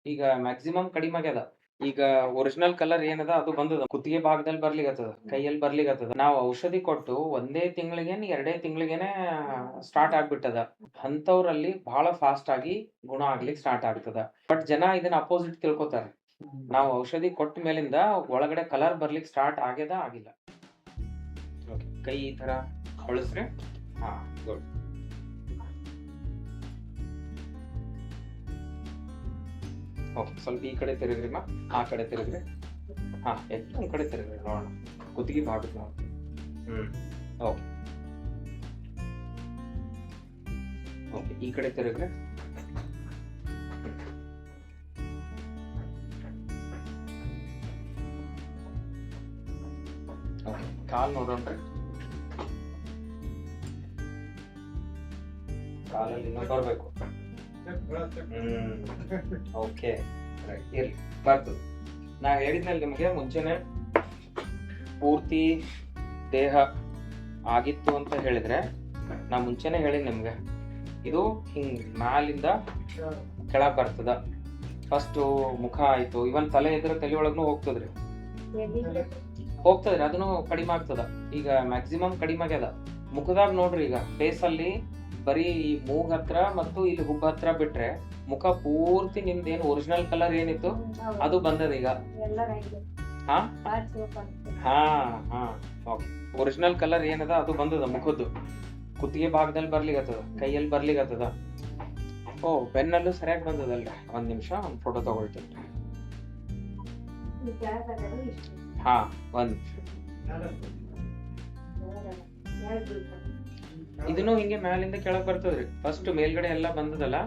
ಈಗ ಮ್ಯಾಕ್ಸಿಮಮ್ ಕಡಿಮೆ ಆಗ್ಯದ. ಈಗ ಒರಿಜಿನಲ್ ಕಲರ್ ಏನದ ಅದು ಬಂದದ. ಕುತ್ತಿಗೆ ಭಾಗದಲ್ಲಿ ಬರ್ಲಿಕತ್ತದ, ಕೈಯಲ್ಲಿ ಬರ್ಲಿಕತ್ತದ. ನಾವು ಔಷಧಿ ಕೊಟ್ಟು ಒಂದೇ ತಿಂಗಳಿಗೇನ್ 2 ತಿಂಗಳಿಗೇನೆ ಸ್ಟಾರ್ಟ್ ಆಗ್ಬಿಟ್ಟದ. ಅಂಥವ್ರಲ್ಲಿ ಬಹಳ ಫಾಸ್ಟ್ ಆಗಿ ಗುಣ ಆಗ್ಲಿಕ್ಕೆ ಸ್ಟಾರ್ಟ್ ಆಗ್ತದ. ಬಟ್ ಜನ ಇದನ್ನ ಅಪೋಸಿಟ್ ತಿಳ್ಕೊತಾರ. ನಾವು ಔಷಧಿ ಕೊಟ್ಟ ಮೇಲಿಂದ ಒಳಗಡೆ ಕಲರ್ ಬರ್ಲಿಕ್ಕೆ ಸ್ಟಾರ್ಟ್ ಆಗ್ಯದ ಆಗಿಲ್ಲ. ಓಕೆ, ಕೈ ಈ ತರ ಹೊಳಸ್ರಿ. ಹಾ, ಗುಡ್. ಓಕೆ, ಸ್ವಲ್ಪ ಈ ಕಡೆ ತಿರುಗ್ರಿಮ್ಮ, ಆ ಕಡೆ ತಿರುಗ್ರಿ. ಹಾ, ಎಲ್ಲ ಈ ಕಡೆ ತಿರುಗ್ರಿ ನೋಡೋಣ. ಕುತ್ತಿಗೆ ಭಾಗಕ್ಕೆ ನಾವು. ಓಕೆ ಓಕೆ, ಈ ಕಡೆ ತಿರುಗ್ರಿ. ಓಕೆ, ಕಾಲ್ ನೋಡೋಣ್ರಿ. ಕಾಲಲ್ಲಿ ಇನ್ನೂ ಬರ್ಬೇಕು. ಓಕೆ, ರೈಟ್, ಇರ್ಲಿ, ಬರ್ತದೆ. ನಾ ಹೇಳಿದ್ನಲ್ಲಿ ನಿಮಗೆ ಮುಂಚೆನೆ ಪೂರ್ತಿ ದೇಹ ಆಗಿತ್ತು ಅಂತ ಹೇಳಿದ್ರೆ, ನಾ ಮುಂಚೆನೆ ಹೇಳಿದ್ ನಿಮ್ಗೆ ಇದು ಹಿಂಗ್ ಮ್ಯಾಲಿಂದ ಕೆಳಗ್ ಬರ್ತದ. ಫಸ್ಟ್ ಮುಖ ಆಯ್ತು, ಇವನ್ ತಲೆ ಇದ್ರೆ ತಲೆ ಒಳಗ್ನು ಹೋಗ್ತದ್ರಿ, ಅದನ್ನು ಕಡಿಮೆ ಆಗ್ತದ. ಈಗ ಮ್ಯಾಕ್ಸಿಮಮ್ ಕಡಿಮೆ ಆಗ್ಯದ. ಮುಖದಾಗ ನೋಡ್ರಿ, ಈಗ ಫೇಸ್ ಅಲ್ಲಿ ಬರೀ ಈ ಮೂಗ್ ಹತ್ರ ಮತ್ತು ಇಲ್ಲಿ ಹುಬ್ಬ ಹತ್ರ ಬಿಟ್ರೆ ಮುಖ ಪೂರ್ತಿ ನಿಮ್ದು ಏನು ಒರಿಜಿನಲ್ ಕಲರ್ ಏನಿತ್ತು ಅದು ಬಂದದ ಈಗ. ಹಾ ಹಾ ಹಾ ಓಕೆ, ಒರಿಜಿನಲ್ ಕಲರ್ ಏನದ ಅದು ಬಂದದ. ಮುಖದ್ದು ಕುತ್ತಿಗೆ ಭಾಗದಲ್ಲಿ ಬರ್ಲಿಕತ್ತದ, ಕೈಯಲ್ಲಿ ಬರ್ಲಿಕತ್ತದ. ಓ, ಬೆನ್ನಲ್ಲೂ ಸರಿಯಾಗಿ ಬಂದದಲ್ರಿ. ಒಂದ್ ನಿಮಿಷ, ಒಂದ್ ಫೋಟೋ ತಗೊಳ್ತೀನಿ. ಹಾ, ಒಂದ್ ಇದನ್ನು ಹಿಂಗೆ ಮ್ಯಾಲಿಂದ ಕೆಳಗ್ ಬರ್ತದ್ರಿ. ಫಸ್ಟ್ ಮೇಲ್ಗಡೆ ಎಲ್ಲಾ ಬಂದದಲ್ಲ.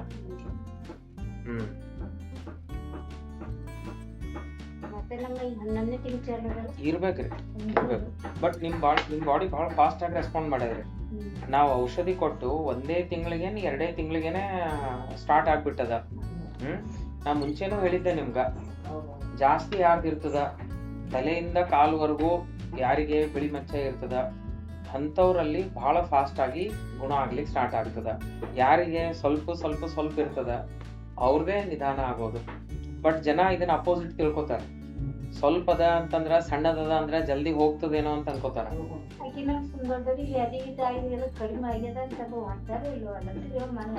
ಇರ್ಬೇಕ್ರಿ, ಇರ್ಬೇಕು. ಬಟ್ ನಿಮ್ ಬಾಡಿ ಬಹಳ ಫಾಸ್ಟ್ ಆಗಿ ರೆಸ್ಪಾಂಡ್ ಮಾಡಿದ್ರಿ. ನಾವು ಔಷಧಿ ಕೊಟ್ಟು ಒಂದೇ ತಿಂಗಳಿಗೇನ್ 2 ತಿಂಗಳಿಗೇನೆ ಸ್ಟಾರ್ಟ್ ಆಗ್ಬಿಟ್ಟದ. ನಾ ಮುಂಚೆನೂ ಹೇಳಿದ್ದೆ ನಿಮ್ಗ, ಜಾಸ್ತಿ ಯಾರ್ದಿರ್ತದ ತಲೆಯಿಂದ ಕಾಲ್ವರೆಗೂ ಯಾರಿಗೆ ಬಿಳಿ ಮಚ್ಚ ಇರ್ತದ ಅಂಥವ್ರಲ್ಲಿ ಬಹಳ ಫಾಸ್ಟ್ ಆಗಿ ಗುಣ ಆಗ್ಲಿಕ್ಕೆ ಸ್ಟಾರ್ಟ್ ಆಗ್ತದ. ಯಾರಿಗೆ ಸ್ವಲ್ಪ ಇರ್ತದ ಅವ್ರದೇ ನಿಧಾನ ಆಗೋದು. ಬಟ್ ಜನ ಇದನ್ನ ಅಪೋಸಿಟ್ ತಿಳ್ಕೊತಾರ. ಸ್ವಲ್ಪದ ಅಂತಂದ್ರ ಸಣ್ಣದದ ಅಂದ್ರ ಜಲ್ದಿ ಹೋಗ್ತದೇನೋ ಅಂತ ಅನ್ಕೋತಾರ.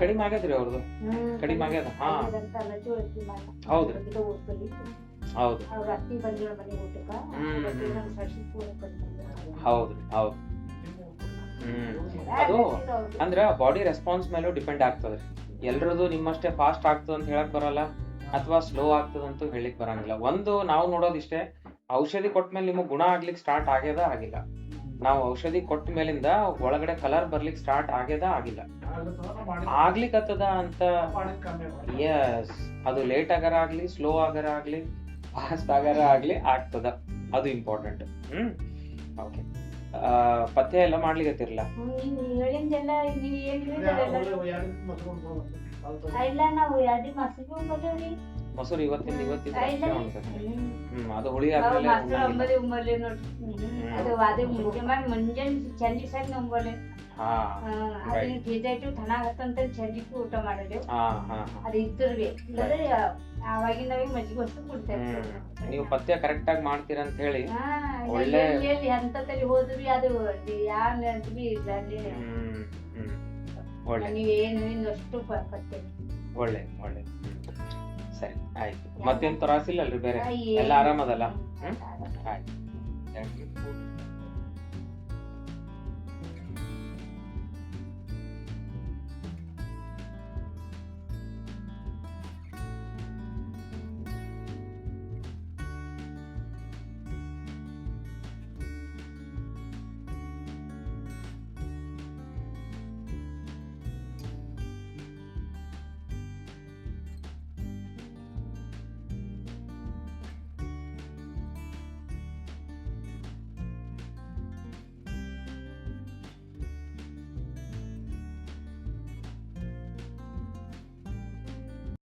ಕಡಿಮೆ ಆಗ್ಯದ್ರಿ ಅವ್ರದ್ದು, ಕಡಿಮೆ ಆಗ್ಯದ. ಹಾ, ಹೌದ್ರಿ, ಹೌದು, ಹೌದ್ರಿ, ಹೌದು. ಅದು ಅಂದ್ರ ಬಾಡಿ ರೆಸ್ಪಾನ್ಸ್ ಮೇಲೂ ಡಿಪೆಂಡ್ ಆಗ್ತದ್ರಿ. ಎಲ್ರದು ನಿಮ್ಮಷ್ಟೇ ಫಾಸ್ಟ್ ಆಗ್ತದ ಅಂತ ಹೇಳಕ್ ಬರಲ್ಲ, ಅಥವಾ ಸ್ಲೋ ಆಗ್ತದಂತೂ ಹೇಳಿಕ್ ಬರಂಗಿಲ್ಲ. ಒಂದು ನಾವು ನೋಡೋದಿಷ್ಟೇ, ಔಷಧಿ ಕೊಟ್ಟ ಮೇಲೆ ನಿಮಗ್ ಗುಣ ಆಗ್ಲಿಕ್ಕೆ ಸ್ಟಾರ್ಟ್ ಆಗ್ಯದ ಆಗಿಲ್ಲ. ನಾವು ಔಷಧಿ ಕೊಟ್ಟ ಮೇಲಿಂದ ಒಳಗಡೆ ಕಲರ್ ಬರ್ಲಿಕ್ಕೆ ಸ್ಟಾರ್ಟ್ ಆಗ್ಯದ ಆಗಿಲ್ಲ. ಆಗ್ಲಿಕ್ಕತ್ತದ ಅಂತ, ಎಸ್, ಅದು ಲೇಟ್ ಆಗಾರ ಆಗ್ಲಿ, ಸ್ಲೋ ಆಗಾರ ಆಗ್ಲಿ, ಫಾಸ್ಟ್ ಆಗಾರ ಆಗ್ಲಿ ಆಗ್ತದ. ಅದು ಇಂಪಾರ್ಟೆಂಟ್. ಓಕೆ, ಪಥ್ಯ ಎಲ್ಲ ಮಾಡ್ಲಿಕತ್ತಿರಲ್ಲ. ಮೊಸರು ಇವತ್ತಿಂದ ಅದು ಹುಳಿ ಆದ್ಮೇಲೆ ಊಟ ಮಾಡಿದೆವು. ಅದು ಇದ್ರಿಗೆ ಅವಾಗಿನ ಮಜ್ಜಿಗೆ ವಸ್ತು ಕೊಡ್ತೇವೆ. ನೀವು ಪಥ್ಯ ಕರೆಕ್ಟ್ ಆಗಿ ಮಾಡ್ತೀರಾ ಅಂತ ಹೇಳಿ ಒಳ್ಳೆ ಹಂತದಲ್ಲಿ ಹೋದ್ವಿ. ಅದು ಯಾವ ನೀವೇನು ಇನ್ನಷ್ಟು ಪಥ್ಯ ಒಳ್ಳೆ. ಸರಿ, ಆಯ್ತು. ಮತ್ತೇನ್ ತ್ರಾಸಿಲ್ಲಲ್ರಿ ಬೇರೆ? ಎಲ್ಲ ಆರಾಮದಲ್ಲ? ಆಯ್ತು.